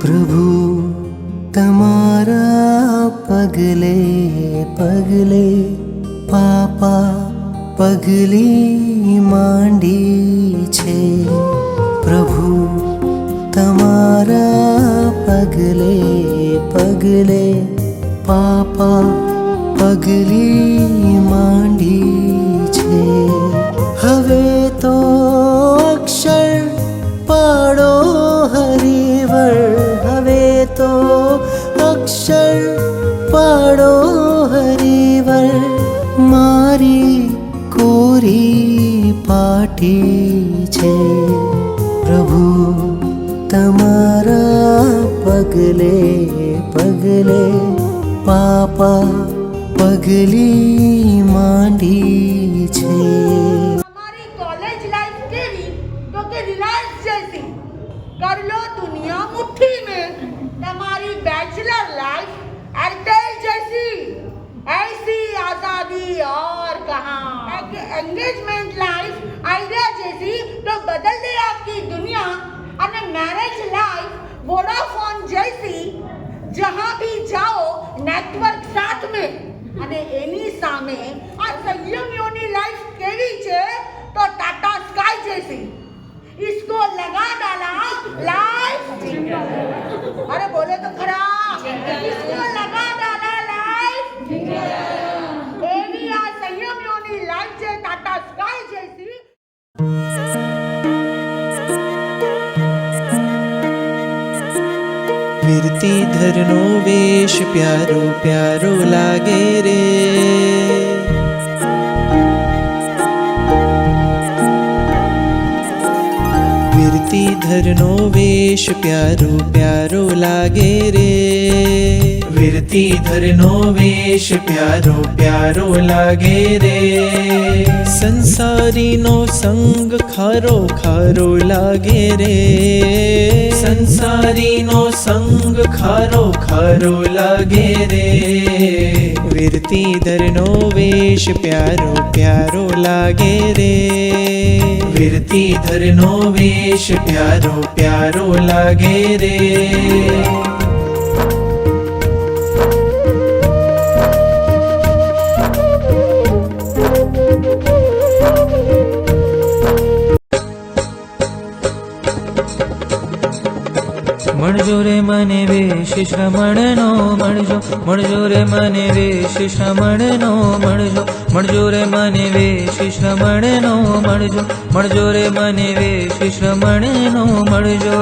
प्रभु तमारा पगले पगले पापा पगली मांडी छे। प्रभु तमारा पगले पगले पापा पगली मांडी छे। हवे तो अक्षर पाड़ो हरिवर, हवे तो अक्षर पाड़ो हरिवर, मारी कोरी पाटी छे। प्रभु तमारा पगले पगले पापा पगली मांडी छे। हमारी कॉलेज लाइफ केवी तो के रिलायंस जैसी कर लो दुनिया मुट्ठी में। हमारी बैचलर लाइफ एयरटेल जैसी ऐसी आजादी और कहाँ। एंगेजमेंट लाइफ आइडिया जैसी तो बदल दे आपकी दुनिया। और मैरिज लाइफ वोडाफोन जैसी जहाँ भी जाओ नेटवर्क साथ में। અને એની સામે આ સંયમીઓની લાઈફ કેવી છે તો ટાટા સ્કાય जैसी। इसको लगा डाला लाइफ, अरे बोले तो खरा, इसको लगा डाला लाइफ। एवी आ संयमीઓની લાઈફ છે ટાટા સ્કાય जैसी। વીરતીધરનો વેશ પ્યારો પ્યારો લાગે રે। વીરતીધરનો વેશ પ્યારો પ્યારો લાગે રે। વીરતીધરનો વેશ પ્યારો પ્યારો લાગે રે। સંસારીનો સંગ ખારો ખારો લાગે રે। સંસારીનો સંગ ખારો ખારો લાગે રે। વીરતીધરનો વેશ પ્યારો પ્યારો લાગે રે। વીરતીધરનો વેશ પ્યારો પ્યારો લાગે રે। મળજો રે મને વેશ શ્રમણનો મળજો, મળજો રે મને વેશ શ્રમણનો મળજો, મળજો રે મને વેશ શ્રમણનો મળજો, મળજો રે મને વેશ શ્રમણનો મળજો।